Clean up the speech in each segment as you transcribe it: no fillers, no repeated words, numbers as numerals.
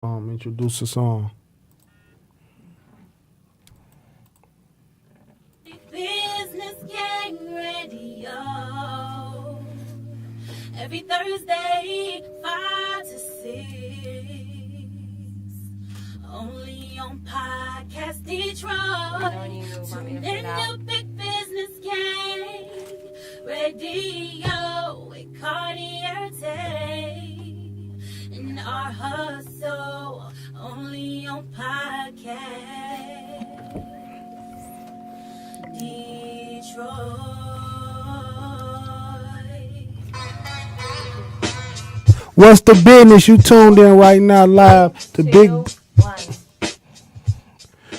Introduce the song. Business Gang Radio. Every Thursday, 5 to 6. Only on Podcast Detroit. Tune in to Big Business Gang Radio with Cartier Tay. And our hustle only on Podcast Detroit. What's the business? You tuned in right now live to Big.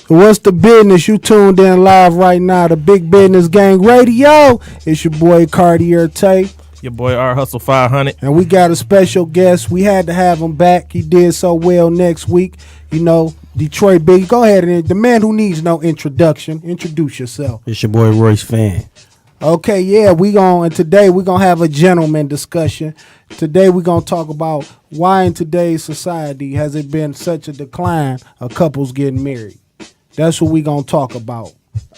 What's the business? You tuned in live right now to Big Business Gang Radio. It's your boy Cartier Tay. Your boy R Hustle 500. And we got a special guest. We had to have him back. He did so well next week. You know, Detroit Big. Go ahead and the man who needs no introduction. Introduce yourself. It's your boy Royce Fan. Okay, yeah, and today we're gonna have a gentleman discussion. Today we're gonna talk about why in today's society has it been such a decline of couples getting married. That's what we're gonna talk about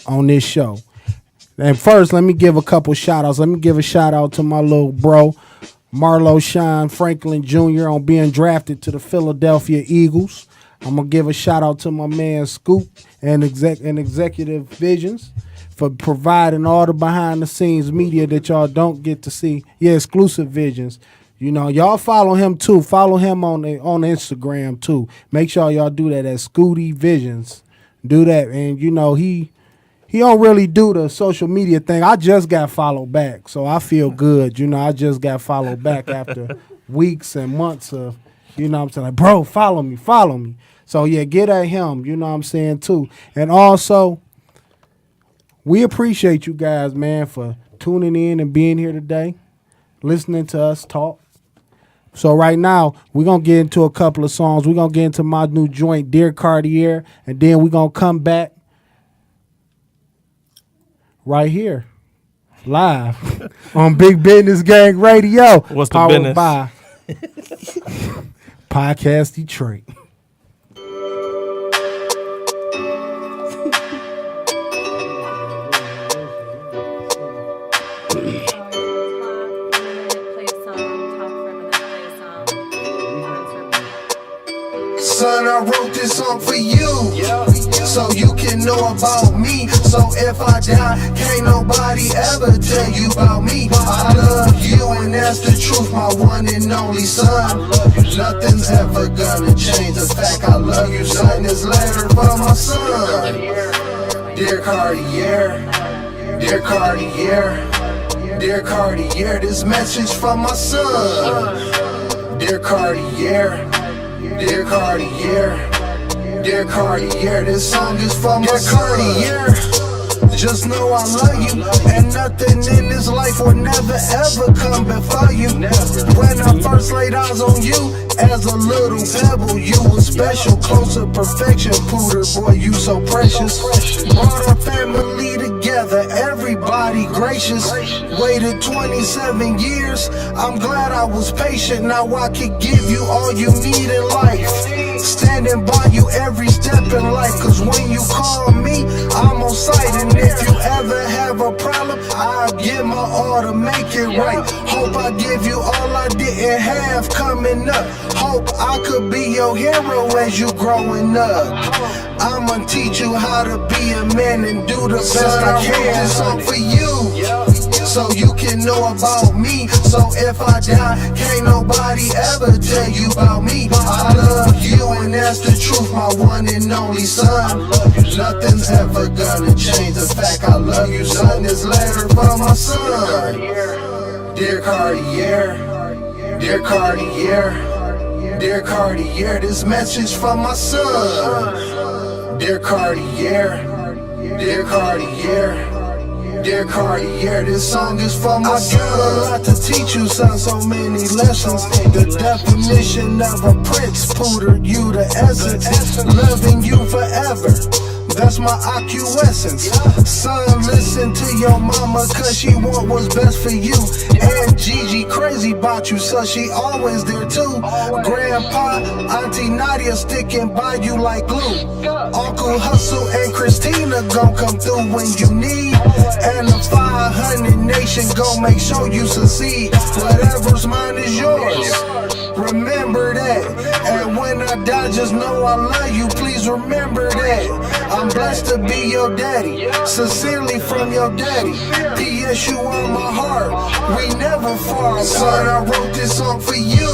on this show. And first, let me give a couple shout outs. Let me give a shout out to my little bro, Marlo Shine Franklin Jr. on being drafted to the Philadelphia Eagles. I'm going to give a shout out to my man Scoop and Executive Visions for providing all the behind the scenes media that y'all don't get to see. Yeah, exclusive visions. You know, y'all follow him too. Follow him on Instagram too. Make sure y'all do that at Scooty Visions. Do that. And you know, he don't really do the social media thing. I just got followed back, so I feel good. You know, I just got followed back after weeks and months of, you know what I'm saying, like, bro, follow me. So, yeah, get at him, you know what I'm saying, too. And also, we appreciate you guys, man, for tuning in and being here today, listening to us talk. So right now, we're going to get into a couple of songs. We're going to get into my new joint, Dear Cartier, and then we're going to come back right here, live on Big Business Gang Radio. What's the powered business? By Podcast Detroit. Son, I wrote this song for you, so you can know about me. So if I die, can't nobody ever tell you about me. I love you and that's the truth, my one and only son. Nothing's ever gonna change the fact I love you, son. This letter for my son. Dear Cartier, dear Cartier, dear Cartier, this message from my son. Dear Cartier, dear Cartier, dear Cartier, this song is for my Cartier. Just know I love you, and nothing in this life will never ever come before you. When I first laid eyes on you, as a little pebble, you were special, close to perfection. Pooter, boy, you so precious. Brought our family together, everybody gracious. Waited 27 years, I'm glad I was patient. Now I can give you all you need in life. Standing by you every step in life, cause when you call me, I'm on site. And if you ever have a problem, I'll give my all to make it right. Hope I give you all I didn't have coming up. Hope I could be your hero as you growing up. I'ma teach you how to be a man and do the best I can. This song for you, so you can know about me. So if I die, can't nobody ever tell you about me. I love you and that's the truth, my one and only son. Nothing's ever gonna change the fact I love you, son. This letter for my son. Dear Cartier, dear Cartier, dear Cartier, this message from my son. Dear Cartier, dear Cartier, dear Cartier, this song is for my son. I got a lot to teach you, son, so many lessons. The definition of a prince, Pooter, you the essence. Loving you forever, That's my acquiescence. Son, listen to your mama, cause she want what's best for you. And Gigi crazy about you, so she always there too. Grandpa, Auntie Nadia sticking by you like glue. Uncle Hustle and Christina gon' come through when you need. And the 500 Nation gon' make sure you succeed. Whatever's mine is yours. Remember that. And when I die, just know I love you. Please remember that. I'm blessed to be your daddy. Sincerely from your daddy. P.S. you on my heart. We never far apart. Son, I wrote this song for you,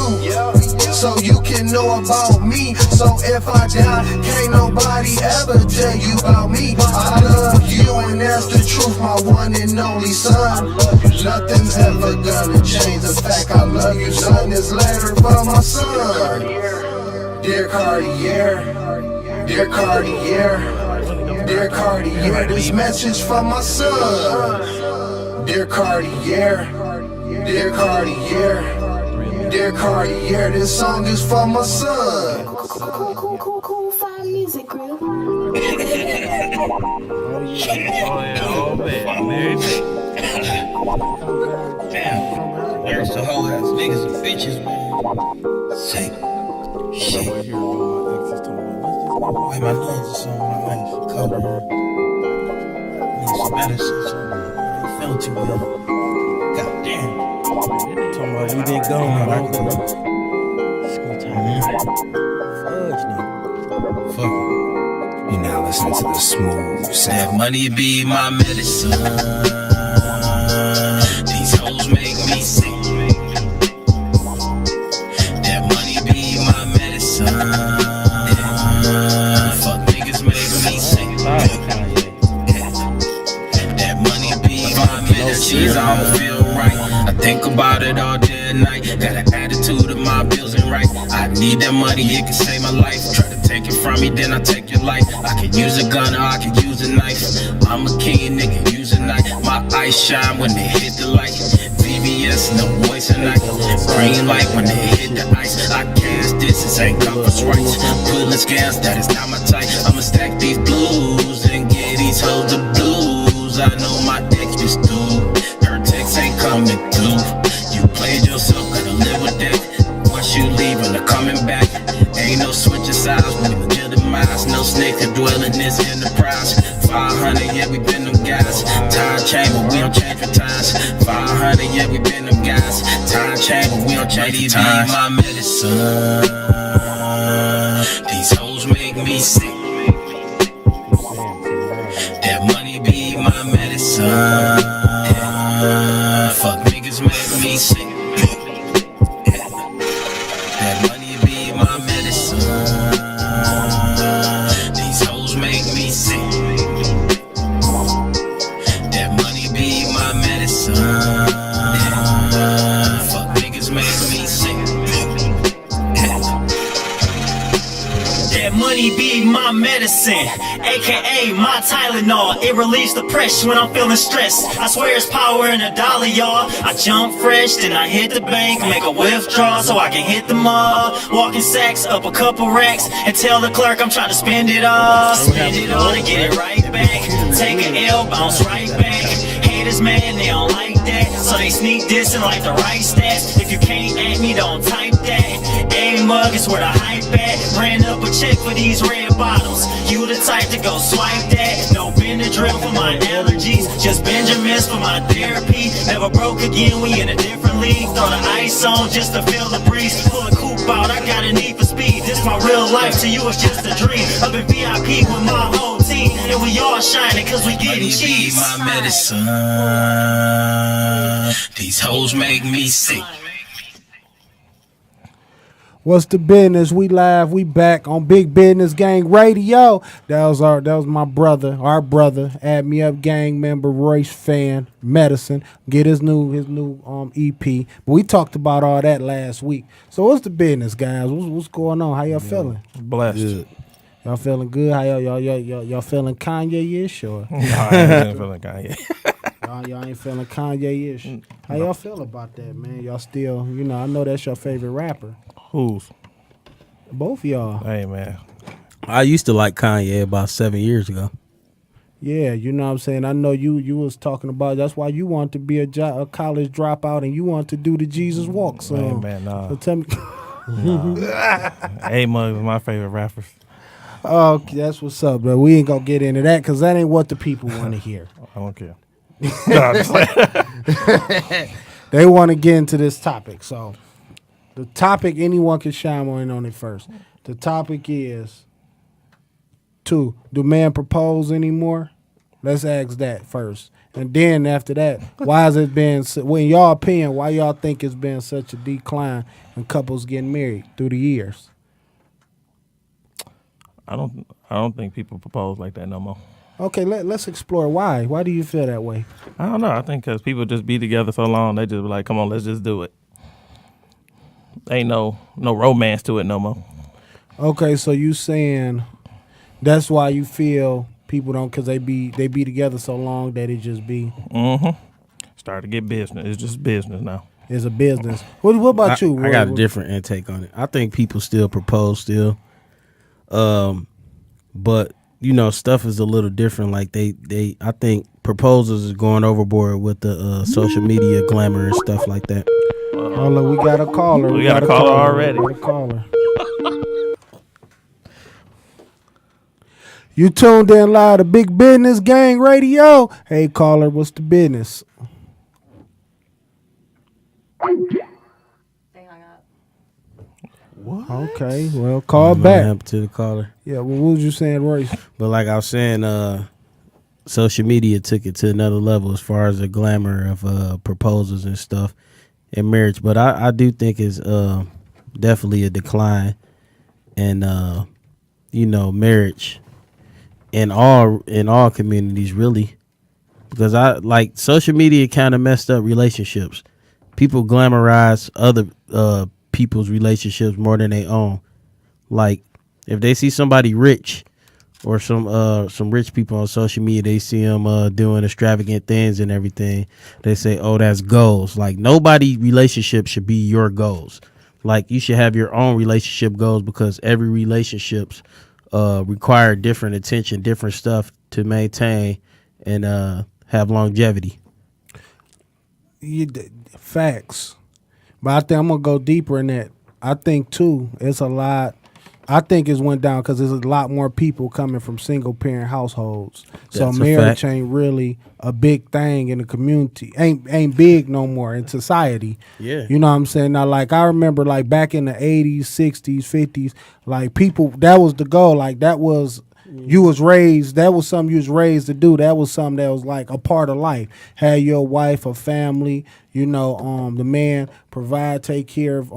so you can know about me. So if I die, can't nobody ever tell you about me. I love you and that's the truth, my one and only son. Nothing's ever gonna change the fact I love you, son. This letter for my son. Dear Cartier, dear Cartier, dear Cartier, this message for my son. Dear Cartier, dear Cartier, dear Cartier, this song is for my son. Cool, fine music group. Oh man, married. Damn, there's the whole ass niggas and bitches, man. Say, shit. Why my lungs are so like covered? Need some medicine, so I ain't feeling too well. God damn. Talking about we been gone, right? School time. Fudge, nigga. Fuck it. You now listening to the smooth sound. That money be my medicine. These hoes make me sick. That money be my medicine. Fuck niggas make me sick. That money be my medicine. I don't feel right. I think about it all day and night. Got an attitude of my bills ain't right. I need that money, it can save my life. Try to take it from me, then I take your life. I can use a gun or I can use a knife. I'm a king, nigga, use a knife. My eyes shine when they hit the light. VVS, no voice and night. Green light when they hit the ice. I cast distance, ain't compass rights. Pulling scams, that is not my type. I'ma stack these blues and get these hoes the blues. I know my ex is through. Her text ain't coming through. You played yourself, gotta live with that. Once you leaving or coming back, ain't no switching sides, we legitimize. No snake to dwell in this enterprise. 500, yeah, we been them guys. Time change, but we don't change for times. 500, yeah, we been them guys. Time change, but we don't change for times. My medicine, these hoes make me sick. That money be my medicine. Fuck niggas make me sick. That money be my medicine. These hoes make me sick. That money be my medicine. Fuck niggas make me sick. That money be my medicine, aka my Tylenol. It relieves the pressure when I'm feeling stressed. I swear it's power in a dollar, y'all. I jump fresh, then I hit the bank, make a withdrawal so I can hit the mall. Walking sacks up a couple racks and tell the clerk I'm trying to spend it all. Spend it all to get it right back. Take an L, bounce right back. Haters, man, they don't like that, so they sneak this and like the right stats. If you can't at me, don't type that. A-mug is where the hype at. Ran up a check for these red bottles. You the type to go swipe that. No Benadryl for my allergies, just Benjamins for my therapy. Never broke again, we in a different league. Throw the ice on just to feel the breeze. Pull a coupe out, I got a need for speed. This my real life, to you it's just a dream. Up in VIP with my whole team, and we all shining cause we getting cheese. My medicine, these hoes make me sick. What's the business? We live. We back on Big Business Gang Radio. That was my brother, our brother, Add Me Up gang member, Royce Fan, Medicine. Get his new EP. But we talked about all that last week. So what's the business, guys? What's going on? How y'all feeling? Blessed. Good. Y'all feeling good? How y'all feeling Kanye-ish or? No, I ain't feeling Kanye. Y'all ain't feeling Kanye-ish. How y'all feel about that, man? Y'all still, I know that's your favorite rapper. Who's? Both of y'all. Hey man, I used to like Kanye about 7 years ago. Yeah, you know what I'm saying? I know you was talking about that's why you want to be a college dropout and you want to do the Jesus walk. So, Man, nah. so tell me. A-Mug is my favorite rappers. Oh, that's what's up, bro. We ain't gonna get into that because that ain't what the people want to hear. I don't care. No, I'm just like- They want to get into this topic. So, the topic, anyone can chime on it first. The topic is, do men propose anymore? Let's ask that first. And then after that, why has it been, in y'all opinion, why y'all think it's been such a decline in couples getting married through the years? I don't think people propose like that no more. Okay, let's explore why. Why do you feel that way? I don't know. I think because people just be together so long, they just be like, come on, let's just do it. Ain't no romance to it no more. Okay, so you saying that's why you feel people don't, because they be together so long that it just be. Mm-hmm. Start to get business. It's just business now. It's a business. What about you? I got a different intake on it. I think people still propose still. But you know, stuff is a little different. Like I think proposals is going overboard with the social media glamour and stuff like that. Hold on, we got a caller. We got a caller already. We got a caller. You tuned in live to Big Business Gang Radio. Hey, caller, what's the business? They hung up. What? Okay, well, call What back. happened to the caller? Yeah, well, what was you saying, Royce? But like I was saying, social media took it to another level as far as the glamour of proposals and stuff in marriage. But I do think it's definitely a decline in marriage in all communities, really, because I like social media kind of messed up relationships. People glamorize other people's relationships more than their own. Like if they see somebody rich or some rich people on social media, they see them doing extravagant things and everything. They say, "Oh, that's goals." Like nobody relationship should be your goals. Like you should have your own relationship goals because every relationships require different attention, different stuff to maintain and have longevity. Facts. But I think I'm going to go deeper in that. I think, too, it's a lot. I think it's went down because there's a lot more people coming from single-parent households. So That's a marriage fact. ain't really a big thing in the community. Ain't big no more in society. Yeah. You know what I'm saying? Now, like, I remember, like, back in the 80s, 60s, 50s, like, people, that was the goal. Like, that was... You was raised, that was something you was raised to do. That was something that was like a part of life. Had your wife, a family, the man provide, take care of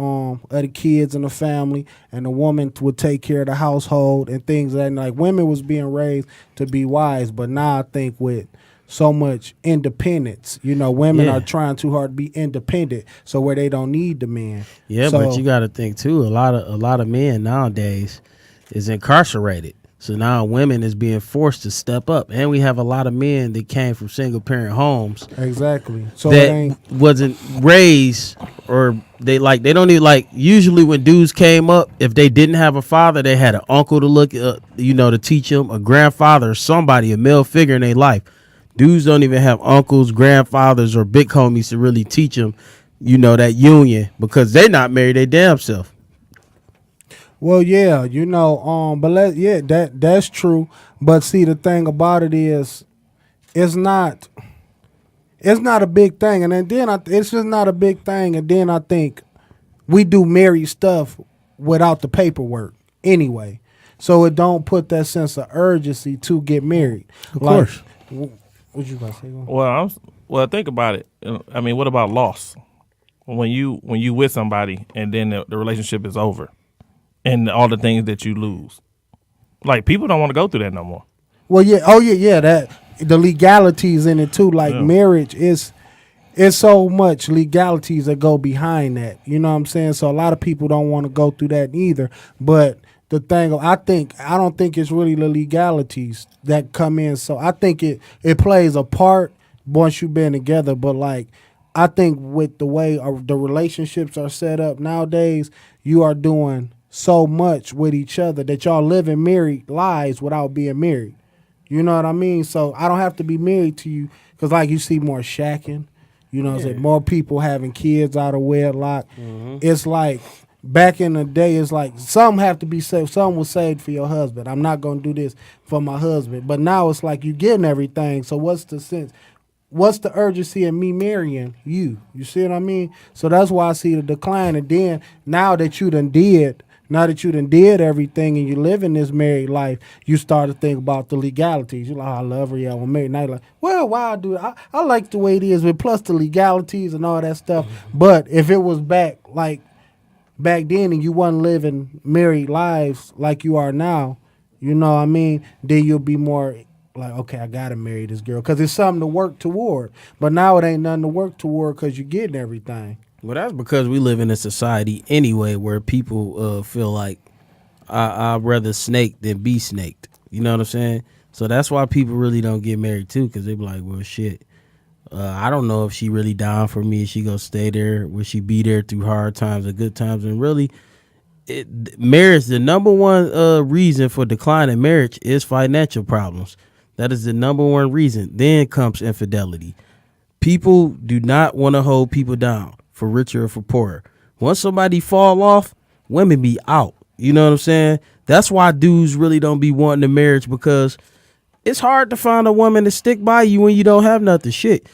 the kids and the family, and the woman would take care of the household and things like that. Like women was being raised to be wise, but now I think with so much independence, women Yeah. are trying too hard to be independent, so where they don't need the man. Yeah, So- but you got to think too. A lot of men nowadays is incarcerated. So now women is being forced to step up, and we have a lot of men that came from single parent homes Exactly. So it ain't. that wasn't raised, or they don't even like. Usually when dudes came up, if they didn't have a father, they had an uncle to look, to teach them, a grandfather, or somebody, a male figure in their life. Dudes don't even have uncles, grandfathers, or big homies to really teach them, that union because they're not married their damn self. Well, yeah, but that's true. But see, the thing about it is, it's not a big thing, and then it's just not a big thing. And then I think we do married stuff without the paperwork anyway, so it don't put that sense of urgency to get married. Of course. What you about to say? Well, think about it. I mean, what about loss? When you with somebody and then the relationship is over. And all the things that you lose. Like, people don't want to go through that no more. Well, yeah. Oh, yeah. That the legalities in it too. Like marriage is so much legalities that go behind that. You know what I'm saying? So a lot of people don't want to go through that either. But the thing, I don't think it's really the legalities that come in. So I think it plays a part once you've been together. But like, I think with the way the relationships are set up nowadays, you are doing so much with each other that y'all living married lives without being married. You know what I mean? So I don't have to be married to you because, like, you see more shacking. You know what I'm saying? More people having kids out of wedlock. It's like back in the day, it's like some have to be saved. Some was saved for your husband. I'm not going to do this for my husband. But now it's like you getting everything. So what's the sense? What's the urgency in me marrying you? You see what I mean? So that's why I see the decline. And then now that you done did everything and you live in this married life, you start to think about the legalities. You're like, oh, I love her, yeah, we're married. Now you're like, well, why I do it? I like the way it is, but plus the legalities and all that stuff. But if it was back then and you wasn't living married lives like you are now, you know what I mean, then you'll be more like, okay, I gotta marry this girl because it's something to work toward. But now it ain't nothing to work toward because you're getting everything. Well, that's because we live in a society anyway where people feel like I'd rather snake than be snaked. You know what I'm saying? So that's why people really don't get married too, because they be like, well, shit, I don't know if she really down for me. Is she gonna stay there? Will she be there through hard times or good times? And really, marriage, the number one reason for decline in marriage is financial problems. That is the number one reason. Then comes infidelity. People do not want to hold people down for richer or for poorer. Once somebody fall off, women be out. You know what I'm saying? That's why dudes really don't be wanting a marriage, because it's hard to find a woman to stick by you when you don't have nothing. Shit.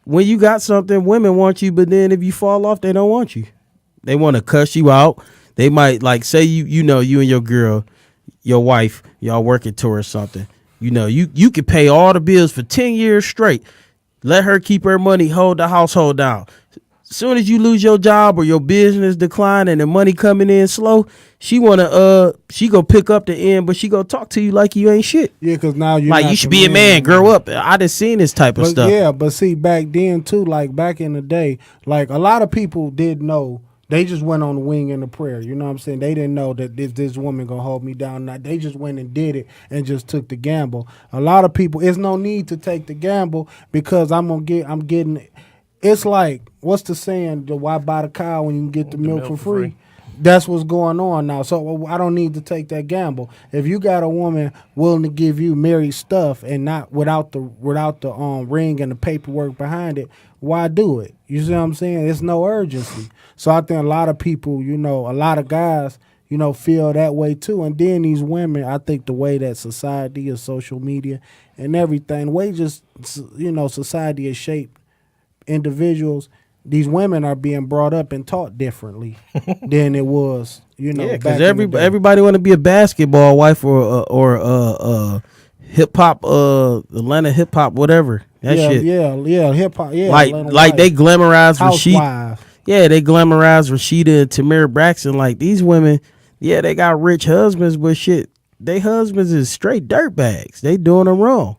When you got something, women want you, but then if you fall off, they don't want you. They want to cuss you out. They might, like, say you know, you and your girl, your wife, y'all working towards something. You know, you could pay all the bills for 10 years straight. Let her keep her money, hold the household down. Soon as you lose your job or your business decline and the money coming in slow, she go pick up the end, but she go talk to you like you ain't shit. Yeah, because now you like you should be a man, grow up. I done seen this type of stuff. Yeah, but see, back then too, like back in the day, like a lot of people did know. They just went on the wing in the prayer. You know what I'm saying? They didn't know that this woman gonna hold me down. Now, they just went and did it and just took the gamble. A lot of people, it's no need to take the gamble because I'm getting. It's like, what's the saying? Why buy the cow when you can get the milk for free? That's what's going on now. So I don't need to take that gamble. If you got a woman willing to give you married stuff and not without the ring and the paperwork behind it, why do it? You see what I'm saying? It's no urgency. So I think a lot of people, you know, a lot of guys, you know, feel that way too. And then these women, I think the way that society is, social media and everything, the way just, you know, society is shaped individuals, these women are being brought up and taught differently than it was, you know. Yeah, because everybody want to be a basketball wife or hip hop, Atlanta hip hop, whatever. That shit. Yeah, hip hop. Yeah, like they glamorize Rashida. Yeah, they glamorize Rashida and Tamara Braxton. Like these women, yeah, they got rich husbands, but shit, they husbands is straight dirtbags. They doing them wrong.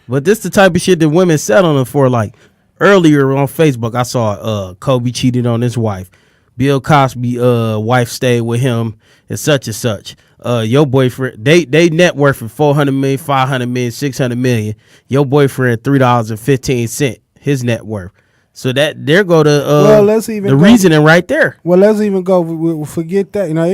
But this the type of shit that women settle them for. Like earlier on Facebook, I saw Kobe cheated on his wife. Bill Cosby wife stayed with him and such. Your boyfriend, they net worth of $400 million, $500 million, $600 million. Your boyfriend $3.15, his net worth. So that there go the reasoning right there. Well, let's even go. We'll forget that. You know,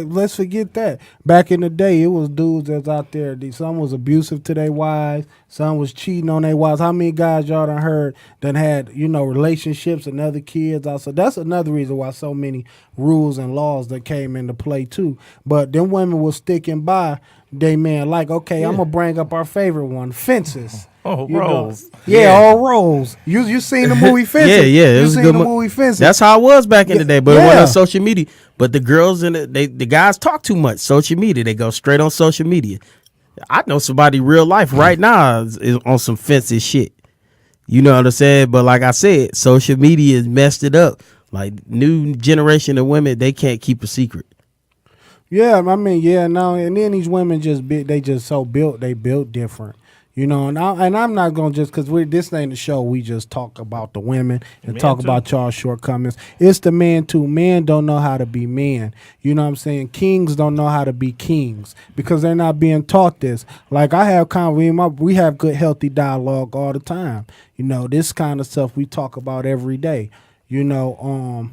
let's forget that. Back in the day, it was dudes that's out there. Some was abusive to their wives. Some was cheating on their wives. How many guys y'all done heard that had, you know, relationships and other kids? Also, that's another reason why so many rules and laws that came into play too. But them women was sticking by they man. Like, okay, I'm gonna bring up our favorite one, fences. Oh, Rose. All Rose. You seen the movie Fences? Yeah. You seen the movie Fences? That's how it was back in the day, but it wasn't on social media. But the girls and the guys talk too much. Social media, they go straight on social media. I know somebody real life right now is on some Fences shit. You know what I'm saying? But like I said, social media has messed it up. Like new generation of women, they can't keep a secret. Yeah, I mean, no, and then these women they built different. You know, and I'm not going to just, because this ain't the show, we just talk about the women and talk about y'all shortcomings. It's the men too. Men don't know how to be men. You know what I'm saying? Kings don't know how to be kings because they're not being taught this. Like I have we have good, healthy dialogue all the time. You know, this kind of stuff we talk about every day. You know,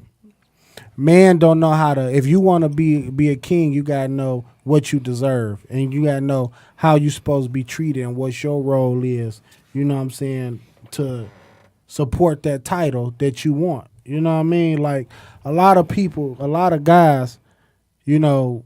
Men don't know how to. If you want to be a king, you gotta know what you deserve, and you gotta know how you supposed to be treated and what your role is. You know what I'm saying, to support that title that you want. You know what I mean? Like a lot of people, a lot of guys, you know,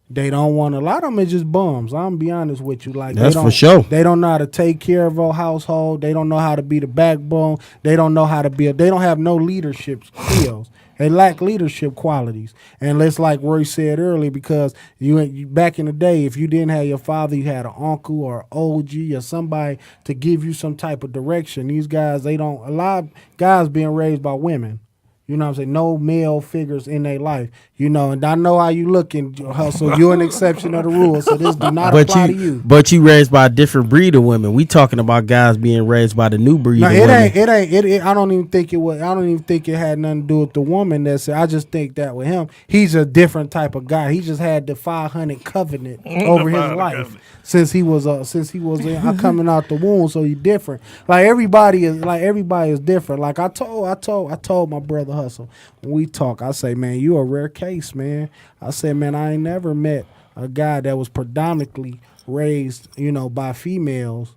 they don't want. A lot of them is just bums. I'm gonna be honest with you. Like That's they don't, for sure. They don't know how to take care of a household. They don't know how to be the backbone. They don't know how to be. They don't have no leadership skills. They lack leadership qualities. And it's like Roy said earlier, because you back in the day, if you didn't have your father, you had an uncle or OG or somebody to give you some type of direction. These guys, they don't. A lot of guys being raised by women. You know what I'm saying? No male figures in their life. You know, and I know how you looking, Hustle. You're an exception of the rule, so this do not apply to you. But you raised by a different breed of women. We talking about guys being raised by the new breed No, of it women. ain't. I don't even think it was. I don't even think it had nothing to do with the woman. I just think that with him, he's a different type of guy. He just had the 500 covenant over his life since he was coming out the womb. So he's different. Like everybody is different. Like I told my brother Hustle when we talk. I say, man, you a rare case, man. I say, man, I ain't never met a guy that was predominantly raised, by females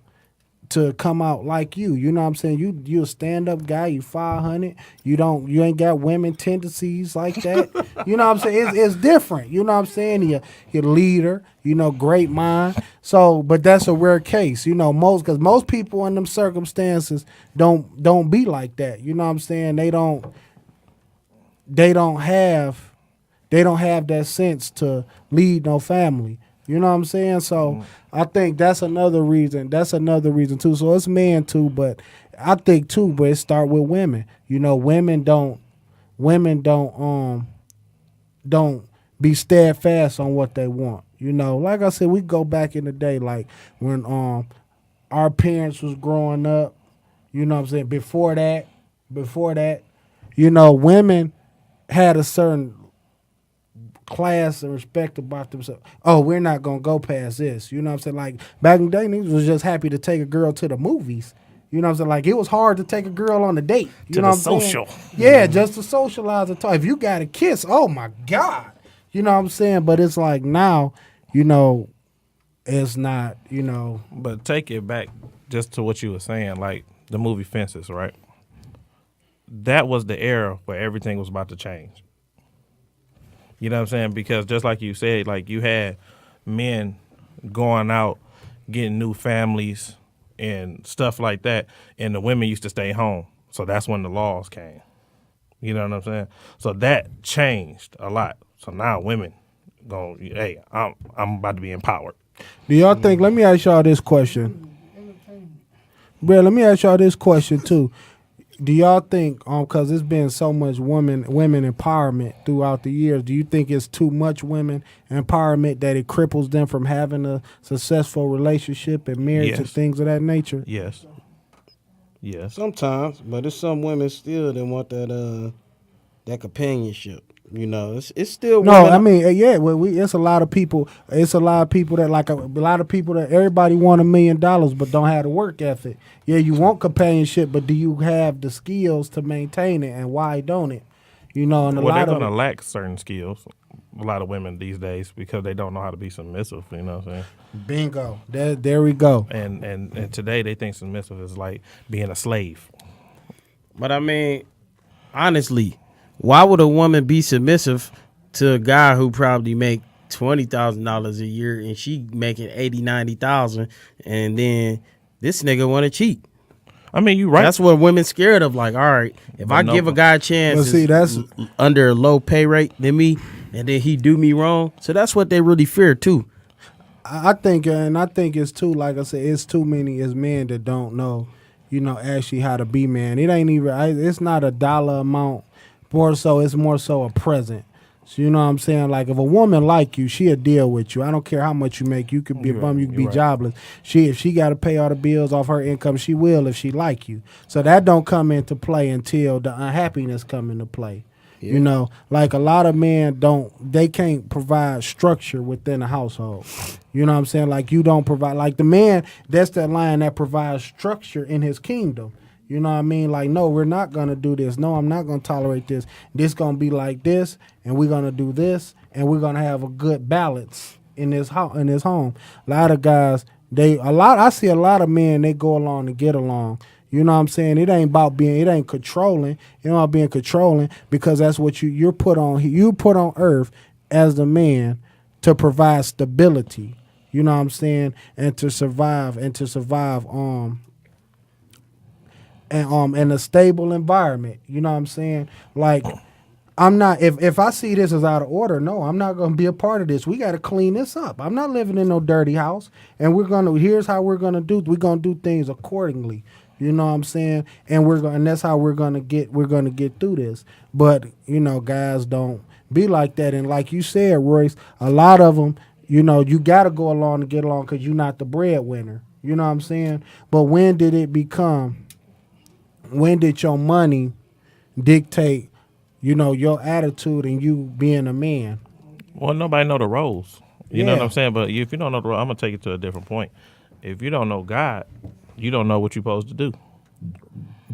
to come out like you. You know what I'm saying? You a stand-up guy, you 500. You ain't got women tendencies like that. You know what I'm saying? It's different. You know what I'm saying? You're a leader, great mind. So, but that's a rare case. Because most people in them circumstances don't be like that. You know what I'm saying? They don't have that sense to lead no family. You know what I'm saying? So I think that's another reason. That's another reason too. So it's men too, but I think too, but it start with women. Women don't be steadfast on what they want. Like I said, we go back in the day, like when our parents was growing up, you know what I'm saying? Before that, women had a certain class and respect about themselves. Oh, we're not gonna go past this. You know what I'm saying? Like back in the day, niggas was just happy to take a girl to the movies. You know what I'm saying? Like it was hard to take a girl on a date. You know what I'm social. saying? Yeah, just to socialize and talk. If you got a kiss, oh my God. You know what I'm saying? But it's like now, it's not, But take it back just to what you were saying, like the movie Fences, right? That was the era where everything was about to change. You know what I'm saying? Because just like you said, like you had men going out, getting new families and stuff like that, and the women used to stay home. So that's when the laws came. You know what I'm saying? So that changed a lot. So now women hey, I'm about to be empowered. Do y'all think, let me ask y'all this question. Bro, let me ask y'all this question too. Do y'all think, because there's been so much women empowerment throughout the years, do you think it's too much women empowerment that it cripples them from having a successful relationship and marriage and things of that nature? Yes. Sometimes, but there's some women still that want that companionship. It's still No, women. I mean, yeah, well, it's a lot of people. It's a lot of people that a lot of people that everybody want $1 million, but don't have the work ethic. Yeah, you want companionship, but do you have the skills to maintain it, and why don't it? And a lot They're of going to lack certain skills. A lot of women these days because they don't know how to be submissive. You know what I'm saying? Bingo. There we go. And today they think submissive is like being a slave. But I mean, honestly, why would a woman be submissive to a guy who probably make $20,000 a year and she making $80,000-$90,000, and then this nigga want to cheat? I mean, you right. That's what women scared of. Like, all right, if I give a guy a chance, that's under a low pay rate than me, and then he do me wrong. So that's what they really fear too. I think it's too. Like I said, it's too many as men that don't know, actually how to be man. It ain't even. It's not a dollar amount. It's more so a present. So you know what I'm saying? Like if a woman like you, she'll deal with you. I don't care how much you make. You could be a bum, you could be jobless. If she got to pay all the bills off her income, she will if she like you. So that don't come into play until the unhappiness come into play. Yeah. Like a lot of men they can't provide structure within a household. You know what I'm saying? Like you don't provide, like the man, that's that line that provides structure in his kingdom. You know what I mean? Like, no, we're not gonna do this. No, I'm not gonna tolerate this. This gonna be like this, and we're gonna do this, and we're gonna have a good balance in this home. A lot of guys, I see a lot of men, they go along to get along. You know what I'm saying? It ain't controlling. It ain't about being controlling, because that's what you're put on. You put on earth as the man to provide stability. You know what I'm saying? And to survive in a stable environment. You know what I'm saying? Like, I'm not, if I see this as out of order, no, I'm not going to be a part of this. We got to clean this up. I'm not living in no dirty house, and here's how we're going to do things accordingly. You know what I'm saying? And that's how we're going to get through this. But, you know, guys don't be like that. And like you said, Royce, a lot of them, you know, you got to go along to get along because you're not the breadwinner. You know what I'm saying? But when did your money dictate, you know, your attitude and you being a man? Well, nobody know the roles. You know what I'm saying? But if you don't know the role, I'm going to take it to a different point. If you don't know God, you don't know what you're supposed to do.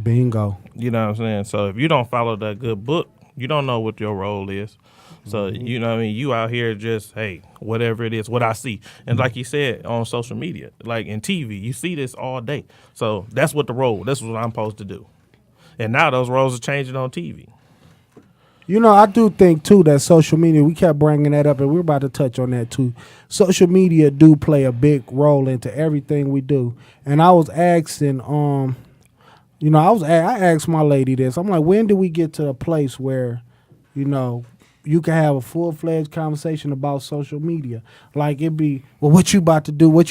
Bingo. You know what I'm saying? So if you don't follow that good book, you don't know what your role is. So, you know what I mean? You out here just, hey, whatever it is, what I see. And like you said, on social media, like in TV, you see this all day. So that's what that's what I'm supposed to do. And now those roles are changing on TV. You know, I do think, too, that social media, we kept bringing that up, and we're about to touch on that, too. Social media do play a big role into everything we do. And I was asking, you know, I asked my lady this. I'm like, when do we get to a place where, you know, you can have a full-fledged conversation about social media? Like, it be, well, what you about to do on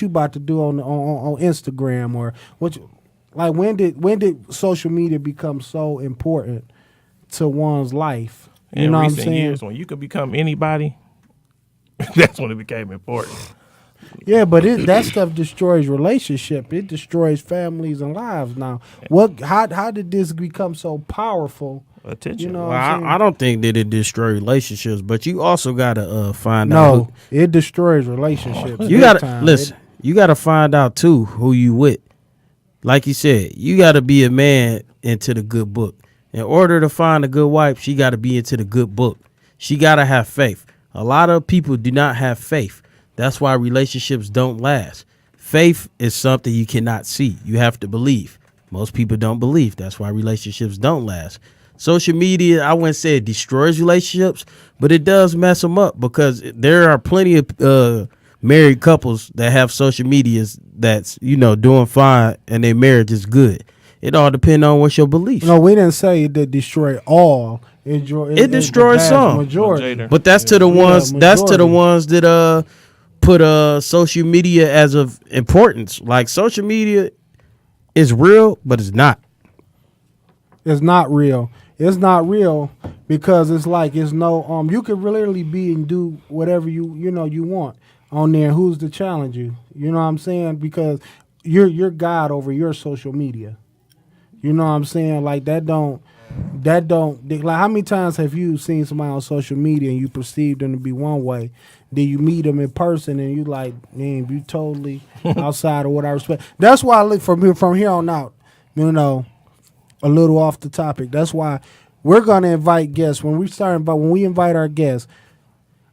Instagram, or like, when did social media become so important to one's life? You know what I'm saying? Years, when you could become anybody, that's when it became important. Yeah, but that stuff destroys relationship. It destroys families and lives. Now, how did this become so powerful? Attention. You know, I don't think that it destroys relationships, but you also gotta find out. No, it destroys relationships. You gotta listen. You gotta find out too who you with. Like you said, you gotta be a man into the good book. In order to find a good wife, she got to be into the good book. She got to have faith. A lot of people do not have faith. That's why relationships don't last. Faith is something you cannot see. You have to believe. Most people don't believe. That's why relationships don't last. Social media, I wouldn't say it destroys relationships, but it does mess them up, because there are plenty of married couples that have social medias that's, you know, doing fine and their marriage is good. It all depends on what's your beliefs. No, we didn't say it destroy all. It destroys some, majority. But that's to the ones. That's to the ones that put social media as of importance. Like, social media is real, but it's not. It's not real. It's not real because it's like it's no you could literally be and do whatever you want on there. Who's to challenge you? You know what I'm saying? Because you're God over your social media. You know what I'm saying? Like, that don't like, how many times have you seen somebody on social media and you perceive them to be one way? Then you meet them in person and you like, man, you totally outside of what I respect. That's why I look from here on out, you know, a little off the topic. That's why we're gonna invite guests when we invite our guests.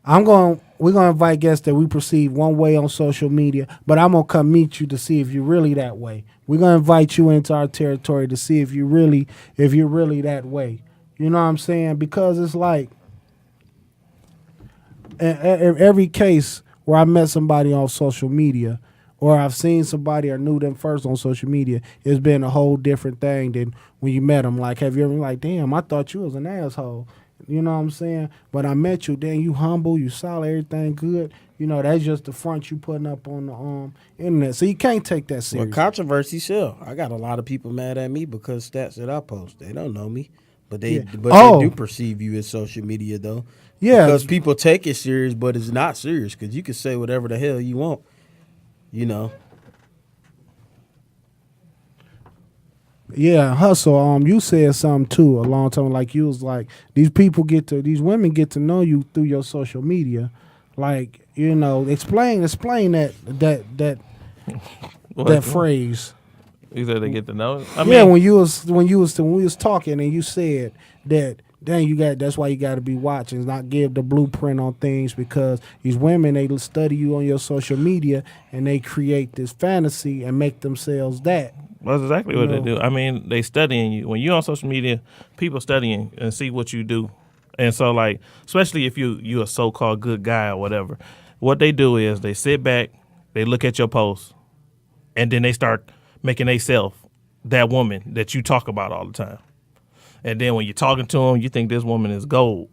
We're gonna invite guests that we perceive one way on social media, but I'm gonna come meet you to see if you're really that way. We're gonna invite you into our territory to see if you're really that way. You know what I'm saying? Because it's like in every case where I met somebody on social media, or I've seen somebody or knew them first on social media, it's been a whole different thing than when you met them. Like, have you ever been like, damn, I thought you was an asshole. You know what I'm saying? But I met you, then you humble, you solid, everything good. You know, that's just the front you putting up on the internet. So you can't take that serious. Well, controversy sell. I got a lot of people mad at me because stats that I post. They don't know me, but they do perceive you as social media, though. Yeah. Because people take it serious, but it's not serious, because you can say whatever the hell you want, you know. Yeah, Hustle. You said something too a long time. Like, you was like, these women get to know you through your social media. Like, you know, explain that phrase. You said they get to know. I Yeah, mean, when we was talking and you said that. Dang, that's why you got to be watching, not give the blueprint on things, because these women, they study you on your social media and they create this fantasy and make themselves that. that's exactly what they do. I mean, they studying you. When you're on social media, people studying and see what you do. And so, like, especially if you a so-called good guy or whatever, what they do is they sit back, they look at your posts, and then they start making themselves that woman that you talk about all the time. And then when you're talking to them, you think this woman is gold.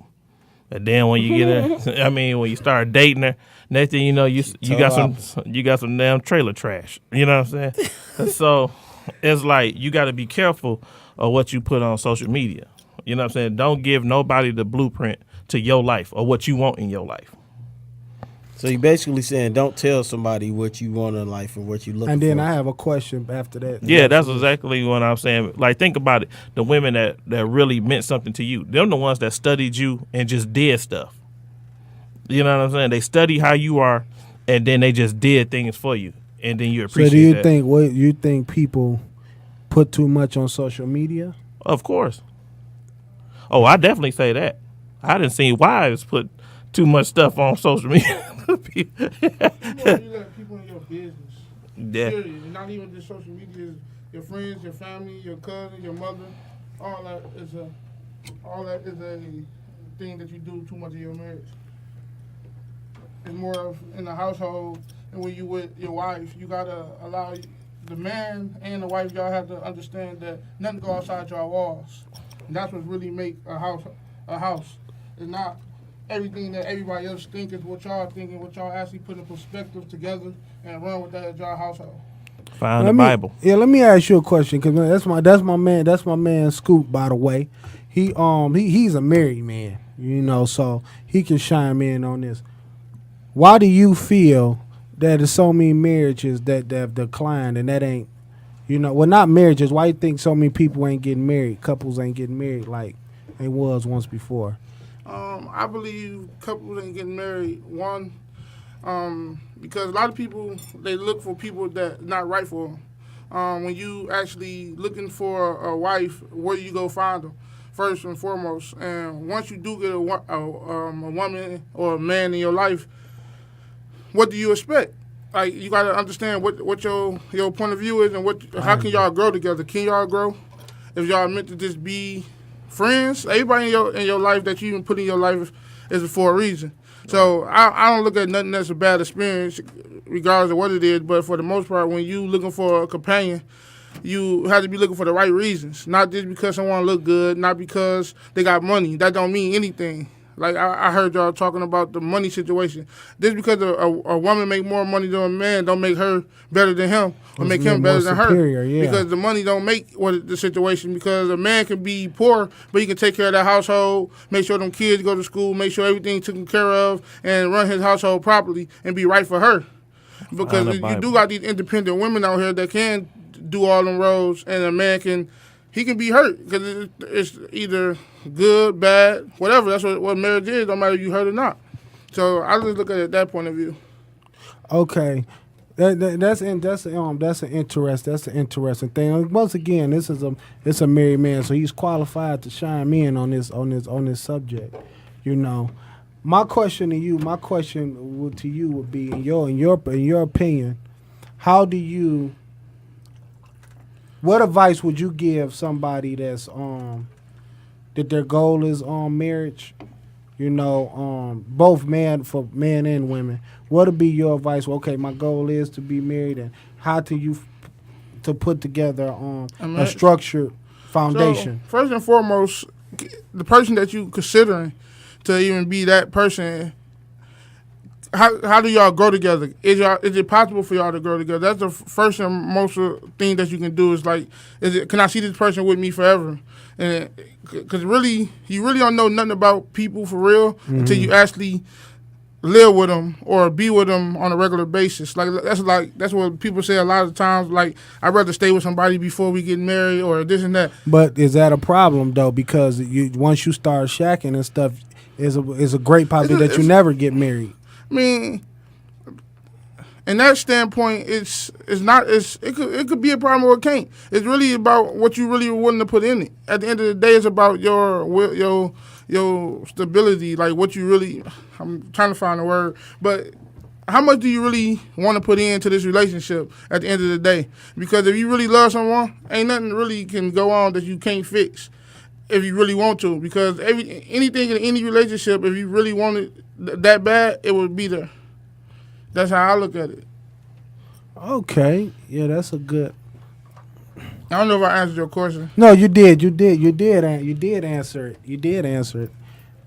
And then when you get her, I mean, when you start dating her, next thing you know, you got some damn trailer trash. You know what I'm saying? So it's like you got to be careful of what you put on social media. You know what I'm saying? Don't give nobody the blueprint to your life or what you want in your life. So you basically saying don't tell somebody what you want in life and what you look for. And then I have a question after that. Yeah, that's exactly what I'm saying. Like, think about it. The women that really meant something to you, they're the ones that studied you and just did stuff. You know what I'm saying? They study how you are, and then they just did things for you, and then you appreciate that. So do you think people put too much on social media? Of course. Oh, I definitely say that. I didn't see wives put too much stuff on social media. You let people in your business. Yeah. Period. And not even just social media. Your friends, your family, your cousin, your mother. All that is a thing that you do too much in your marriage. It's more of in the household, and when you with your wife, you gotta allow the man and the wife. Y'all have to understand that nothing go outside y'all walls. And that's what really make a house a house. It's not everything that everybody else think is what y'all thinking, what y'all actually put in perspective together and run with that as y'all household. Find the Bible. Yeah, let me ask you a question, because that's my man Scoop, by the way. He's a married man, so he can chime in on this. Why do you feel that there's so many marriages that have declined, and that ain't, not marriages? Why you think so many people ain't getting married, couples ain't getting married like they was once before? I believe couples ain't getting married. One, because a lot of people, they look for people that not right for them. When you actually looking for a wife, where do you go find them? First and foremost. And once you do get a woman or a man in your life, what do you expect? Like, you got to understand what your point of view is, and how can y'all grow together? Can y'all grow? If y'all meant to just be friends, everybody in your life that you even put in your life is for a reason. So I don't look at nothing that's a bad experience, regardless of what it is. But for the most part, when you looking for a companion, you have to be looking for the right reasons, not just because someone look good, not because they got money. That don't mean anything. Like I heard y'all talking about the money situation. Just because a woman make more money than a man don't make her better than him or make him better than her. Yeah. Because the money don't make the situation. Because a man can be poor, but he can take care of that household, make sure them kids go to school, make sure everything taken care of, and run his household properly and be right for her. Because you do got these independent women out here that can do all them roles, and a man can be hurt because it's either good, bad, whatever. That's what marriage is. Don't matter if you hurt or not. So I just look at it that point of view. Okay, that's an interesting thing. Once again, it's a married man, so he's qualified to chime in on this subject. My question to you would be, in your opinion, what advice would you give somebody that's that their goal is marriage? Both men and women. What would be your advice? Okay, my goal is to be married, and how to put together a structured foundation. So, first and foremost, the person that you considering to even be that person. How do y'all grow together? Is it possible for y'all to grow together? That's the first and most thing that you can do. Is like, can I see this person with me forever? And because really, you really don't know nothing about people for real until you actually live with them or be with them on a regular basis. That's what people say a lot of times. Like, I'd rather stay with somebody before we get married or this and that. But is that a problem though? Because once you start shacking and stuff, is a great possibility that you never get married. I mean, in that standpoint, it could be a problem or it can't. It's really about what you really are willing to put in it. At the end of the day, it's about your stability, like what you really. I'm trying to find a word, but how much do you really want to put into this relationship at the end of the day? Because if you really love someone, ain't nothing really can go on that you can't fix if you really want to. Because anything in any relationship, if you really want it that bad, it would be there. That's how I look at it. Okay, yeah, that's a good. I don't know if I answered your question. No, you did answer it. You did answer it.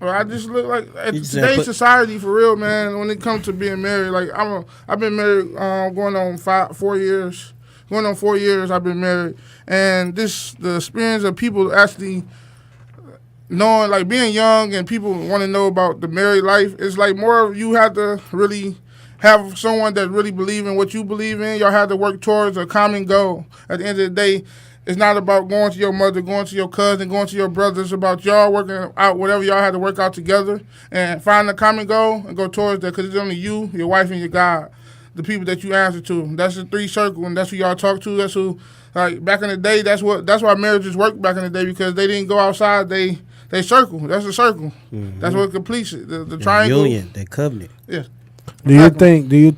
Well, I just look like at today's society, for real, man. When it comes to being married, like I've been married going on 4 years. Going on 4 years, I've been married, and the experience of people actually knowing, like being young, and people want to know about the married life. It's like more of you have to really have someone that really believe in what you believe in. Y'all have to work towards a common goal. At the end of the day, it's not about going to your mother, going to your cousin, going to your brother. It's about y'all working out whatever y'all have to work out together and find a common goal and go towards that, because it's only you, your wife, and your God, the people that you answer to. That's the three circle, and that's who y'all talk to. That's who, like back in the day, that's why marriages worked back in the day, because they didn't go outside. They circle. That's a circle. Mm-hmm. That's what completes it. The triangle. Union, that covenant. Yeah. Do you think the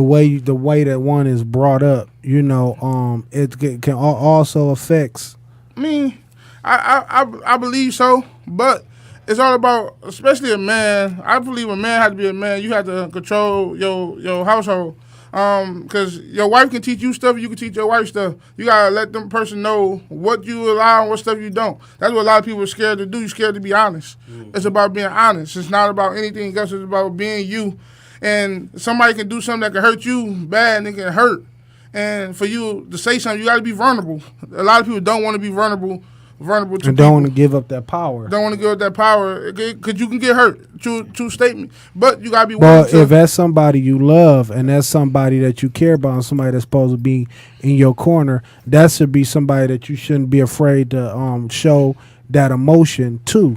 way that one is brought up, it can also affects? I mean, I believe so, but it's all about, especially a man. I believe a man has to be a man. You have to control your household. Because your wife can teach you stuff, you can teach your wife stuff. You gotta let them person know what you allow and what stuff you don't. That's what a lot of people are scared to do. You're scared to be honest. It's about being honest. It's not about anything else. It's about being you. And somebody can do something that can hurt you bad, and it can hurt. And for you to say something, you gotta be vulnerable. A lot of people don't want to be vulnerable to and don't want to give up that power. Don't want to give up that power, because you can get hurt. True statement. But you gotta be. But if that's somebody you love and that's somebody that you care about, and somebody that's supposed to be in your corner, that should be somebody that you shouldn't be afraid to show that emotion to.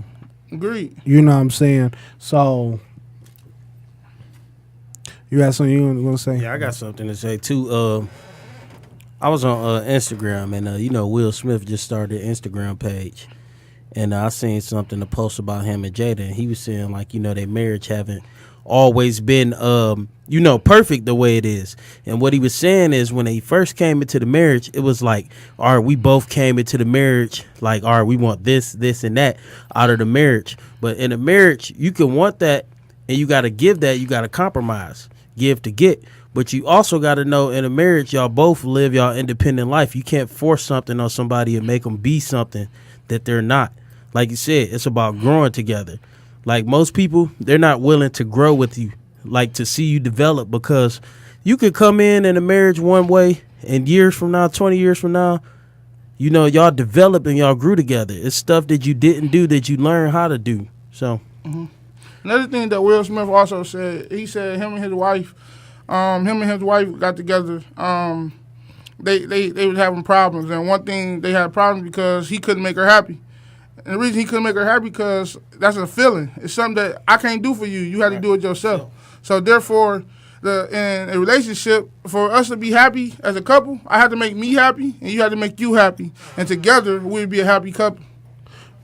Agreed. You know what I'm saying? So you have something you want to say? Yeah, I got something to say too. I was on Instagram, and Will Smith just started an Instagram page, and I seen something to post about him and Jada, and he was saying their marriage haven't always been perfect the way it is. And what he was saying is, when they first came into the marriage, it was like, all right, we both came into the marriage like, all right, we want this, and that out of the marriage. But in a marriage, you can want that, and you got to give that. You got to compromise, give to get. But you also got to know, in a marriage, y'all both live y'all independent life. You can't force something on somebody and make them be something that they're not. Like you said, it's about growing together. Like most people, they're not willing to grow with you, like to see you develop, because you could come in a marriage one way, and years from now, 20 years from now, y'all develop and y'all grew together. It's stuff that you didn't do that you learned how to do. So Another thing that Will Smith also said, he said him and his wife got together. They was having problems, and one thing they had problems because he couldn't make her happy. And the reason he couldn't make her happy because that's a feeling. It's something that I can't do for you. You have to do it yourself. So therefore, in a relationship, for us to be happy as a couple, I had to make me happy, and you had to make you happy, and together we'd be a happy couple.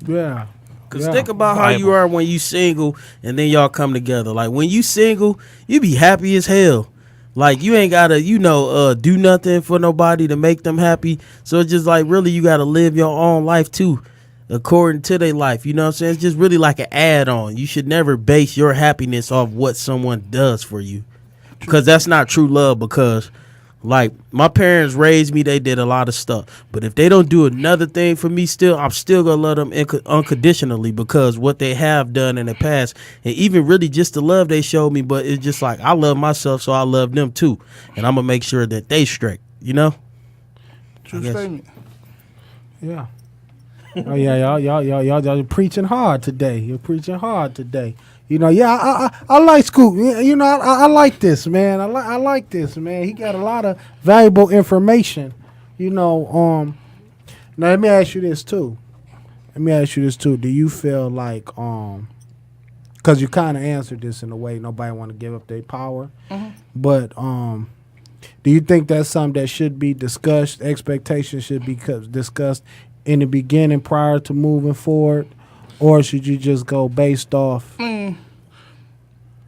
Yeah. Because think about how you are when you single and then y'all come together. Like when you single, you be happy as hell. Like you ain't got to, do nothing for nobody to make them happy. So it's just like really you got to live your own life too, according to their life. You know what I'm saying? It's just really like an add-on. You should never base your happiness off what someone does for you, because that's not true love. Because like my parents raised me, they did a lot of stuff, but if they don't do another thing for me, I'm still gonna love them unconditionally, because what they have done in the past, and even really just the love they showed me. But it's just like I love myself, so I love them too, and I'm gonna make sure that they straight. True statement. Yeah. Oh yeah, y'all preaching hard today. You're preaching hard today. I like Scoop. I like this, man. I like this, man. He got a lot of valuable information. Now let me ask you this too. Do you feel like because you kind of answered this in a way nobody want to give up their power. But do you think that's something that should be discussed? Expectations should be discussed in the beginning prior to moving forward, or should you just go based off? A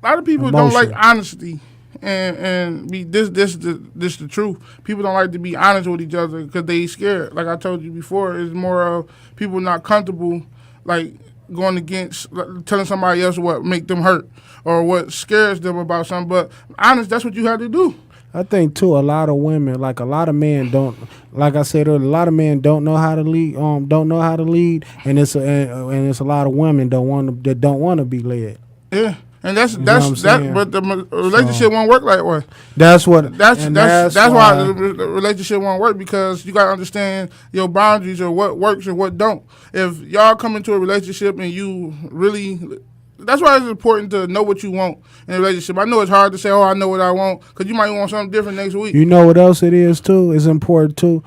lot of people emotion? don't like honesty, and be this the truth. People don't like to be honest with each other because they scared. Like I told you before, it's more of people not comfortable, like going against telling somebody else what make them hurt or what scares them about something. But honest, that's what you have to do. I think too, a lot of women, like a lot of men, don't. Like I said earlier, a lot of men don't know how to lead. Don't know how to lead, and it's a lot of women don't want to be led. Yeah. And that's You know what I'm that, saying? but the relationship won't work like that. That's what. That's why why the relationship won't work, because you gotta understand your boundaries or what works and what don't. If y'all come into a relationship and you really, that's why it's important to know what you want in a relationship. I know it's hard to say, oh, I know what I want, because you might want something different next week. You know what else it is too? It's important too.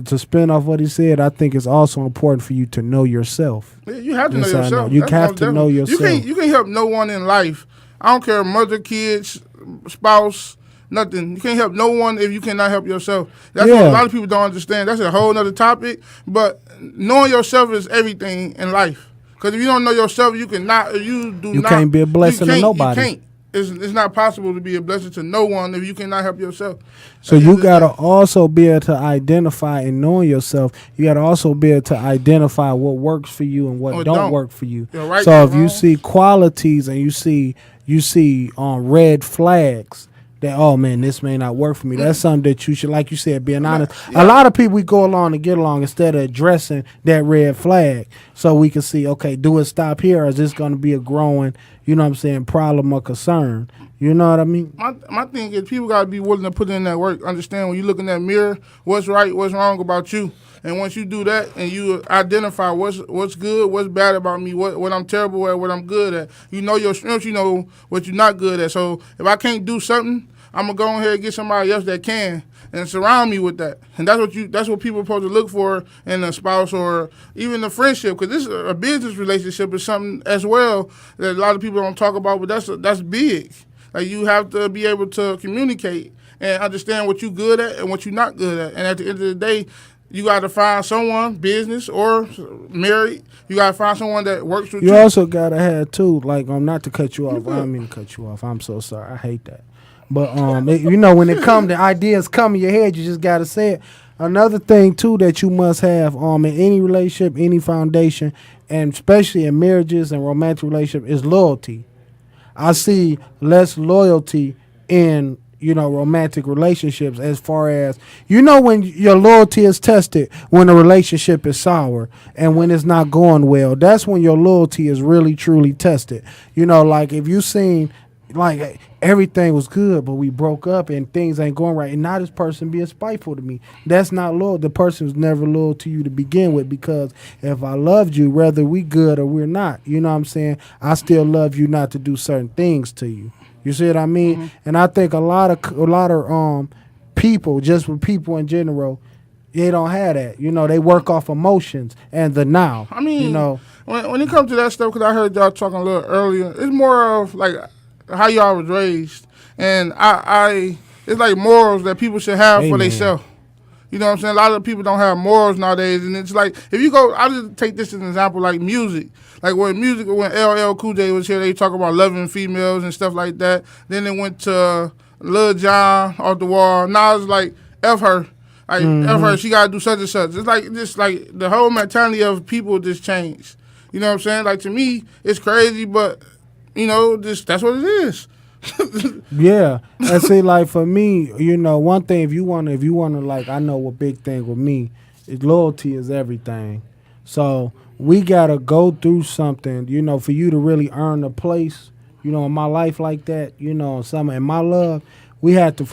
To spin off what he said, I think it's also important for you to know yourself. Yeah, you have to know Yes, I yourself. You That's have most to know definitely. yourself. You can't help no one in life. I don't care, mother, kids, spouse, nothing. You can't help no one if you cannot help yourself. That's what a lot of people don't understand. That's a whole other topic. But knowing yourself is everything in life. Because if you don't know yourself, you cannot. You can't be a blessing to nobody. You can't. It's not possible to be a blessing to no one if you cannot help yourself. So you got to also be able to identify, and knowing yourself, you got to also be able to identify what works for you and what don't work for you. Right, so if you see qualities and you see red flags that, oh man, this may not work for me. That's something that you should, like you said, being honest. Yeah. A lot of people, we go along to get along instead of addressing that red flag, so we can see, okay, do it stop here, or is this going to be a growing, you know what I'm saying, problem or concern? You know what I mean? My thing is, people got to be willing to put in that work. Understand, when you look in that mirror, what's right, what's wrong about you. And once you do that and you identify what's good, what's bad about me, what I'm terrible at, what I'm good at, you know your strengths, you know what you're not good at. So if I can't do something, I'm going to go ahead and get somebody else that can and surround me with that. And that's what people are supposed to look for in a spouse or even a friendship, because this a business relationship is something as well that a lot of people don't talk about, but that's big. Like, you have to be able to communicate and understand what you're good at and what you're not good at. And at the end of the day, you got to find someone, business or married, you got to find someone that works with you. You also got to have, too, like, not to cut you off. I don't mean to cut you off. I'm so sorry. I hate that. But, you know, when the ideas come in your head, you just got to say it. Another thing, too, that you must have in any relationship, any foundation, and especially in marriages and romantic relationships, is loyalty. I see less loyalty in, you know, romantic relationships, as far as, you know, when your loyalty is tested, when a relationship is sour and when it's not going well, that's when your loyalty is really, truly tested. You know, like if you seen, like, everything was good, but we broke up and things ain't going right, and now this person being spiteful to me, that's not loyal. The person was never loyal to you to begin with, because if I loved you, whether we good or we're not, you know what I'm saying, I still love you not to do certain things to you. You see what I mean? Mm-hmm. And I think a lot of people, just with people in general, they don't have that. You know, they work off emotions and the now. I mean, you know, when it comes to that stuff, because I heard y'all talking a little earlier, it's more of like how y'all was raised, and I it's like morals that people should have for themselves. You know what I'm saying? A lot of people don't have morals nowadays, and it's like, if you go, I'll just take this as an example, like music. Like when LL Cool J was here, they talk about loving females and stuff like that. Then they went to Lil Jon, Off the Wall. Now it's like, F her. Like, F her, she got to do such and such. It's like, just like the whole mentality of people just changed. You know what I'm saying? Like, to me, it's crazy, but, you know, that's what it is. Yeah, and see, like for me, you know, one thing, if you wanna, like, I know what big thing with me is loyalty is everything. So we gotta go through something, you know, for you to really earn a place, you know, in my life like that, you know, in my love, we had to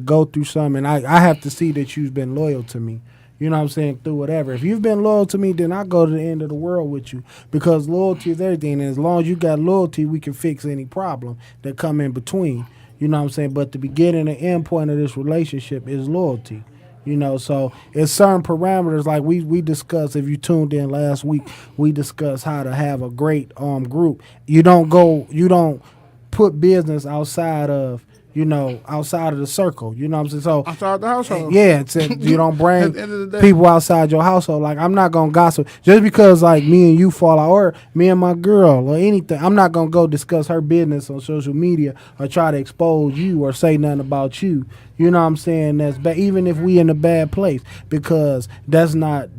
go through something, and I have to see that you've been loyal to me. You know what I'm saying? Through whatever. If you've been loyal to me, then I go to the end of the world with you, because loyalty is everything. And as long as you got loyalty, we can fix any problem that come in between. You know what I'm saying? But the beginning and end point of this relationship is loyalty. You know, so it's certain parameters like we discussed. If you tuned in last week, we discussed how to have a great group. You don't put business outside of the circle. You know what I'm saying? So Outside the household. yeah, you don't bring At the end of the day. people outside your household. Like, I'm not gonna gossip just because like me and you fall out, or me and my girl, or anything. I'm not gonna go discuss her business on social media or try to expose you or say nothing about you. You know what I'm saying? That's bad, even if we in a bad place, because that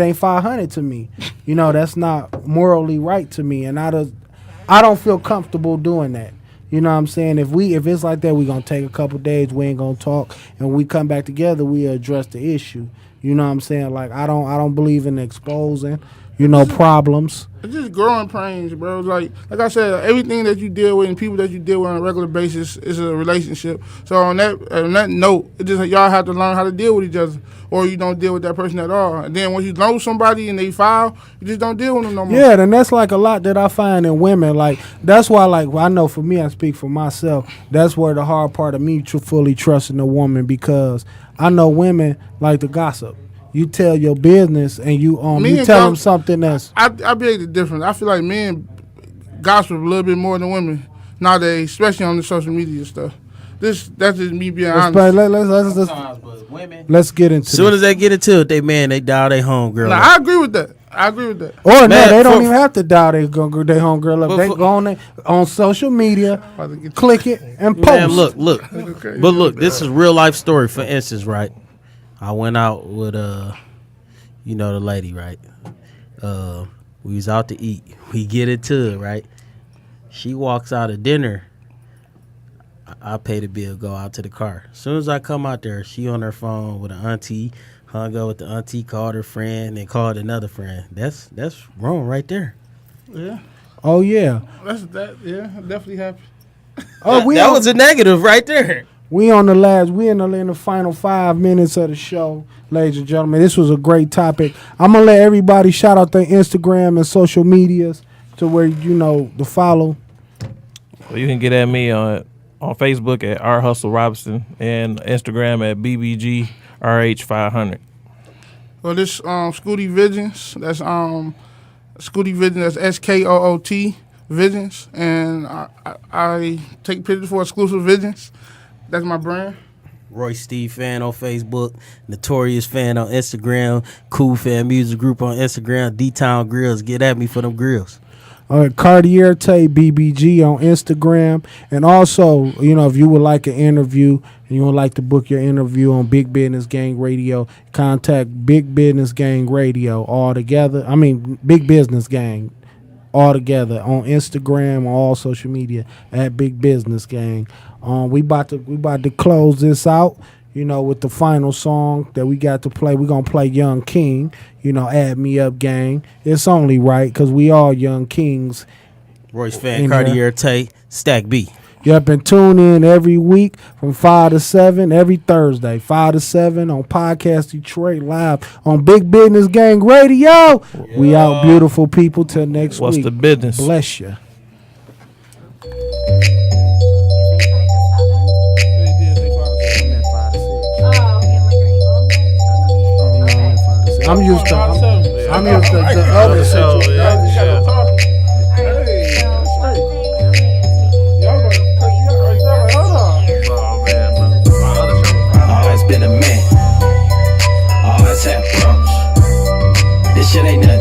ain't 500 to me. You know, that's not morally right to me, and I don't feel comfortable doing that. You know what I'm saying? If it's like that, we're gonna take a couple days, we ain't gonna talk, and when we come back together, we address the issue. You know what I'm saying? Like, I don't believe in exposing, problems. It's just growing pains, bro. Like I said, everything that you deal with and people that you deal with on a regular basis is a relationship. So on that note, it just y'all have to learn how to deal with each other, or you don't deal with that person at all. And then once you know somebody and they foul, you just don't deal with them no more. Yeah, and that's like a lot that I find in women. Like, that's why, like, I know for me, I speak for myself. That's where the hard part of me fully trusting a woman, because I know women like to gossip. You tell your business and you tell them something that's. I beg the difference. I feel like men gossip a little bit more than women nowadays, especially on the social media stuff. That's just me being honest. But women, let's get into it. As soon as they get into it, they dial their homegirl. Now, I agree with that. Or no, they don't even have to dial their homegirl up. They go on social media, click it, and post. Man, look. Okay, but look, this is real life story. For instance, right? I went out with the lady, right? We was out to eat. We get into it, right? She walks out of dinner. I pay the bill, go out to the car. As soon as I come out there, she on her phone with an auntie, hung up with the auntie, called her friend, and called another friend. That's wrong right there. Yeah. Oh yeah. Yeah, definitely happened. Oh, that was a negative right there. We in the final 5 minutes of the show, ladies and gentlemen. This was a great topic. I'm gonna let everybody shout out their Instagram and social medias to where to follow. Well, you can get at me on Facebook at R Hustle Robinson and Instagram at BBGRH500. Well, this Scooty Visions. That's Scooty Visions. That's SKOOT Visions, and I take pictures for exclusive visions. That's my brand. Roy Steve Fan on Facebook, Notorious Fan on Instagram, Cool Fan Music Group on Instagram, D-Town Grills. Get at me for them grills. All right, Cartier Tay BBG on Instagram. And also, if you would like an interview and you would like to book your interview on Big Business Gang Radio, contact Big Business Gang Radio all together. I mean, Big Business Gang all together on Instagram, on all social media at Big Business Gang. We about to close this out, with the final song that we got to play. We're gonna play Young King, Add Me Up Gang. It's only right because we all young kings. Royce Fan, Cartier Tay, Stack B. Yep, and tune in every week from 5 to 7, every Thursday, 5 to 7 on Podcast Detroit live on Big Business Gang Radio. Yeah. We out, beautiful people. Till next week. What's the business? Bless you. I'm used to the other situation. Always been a man. Always had problems. This shit ain't nothing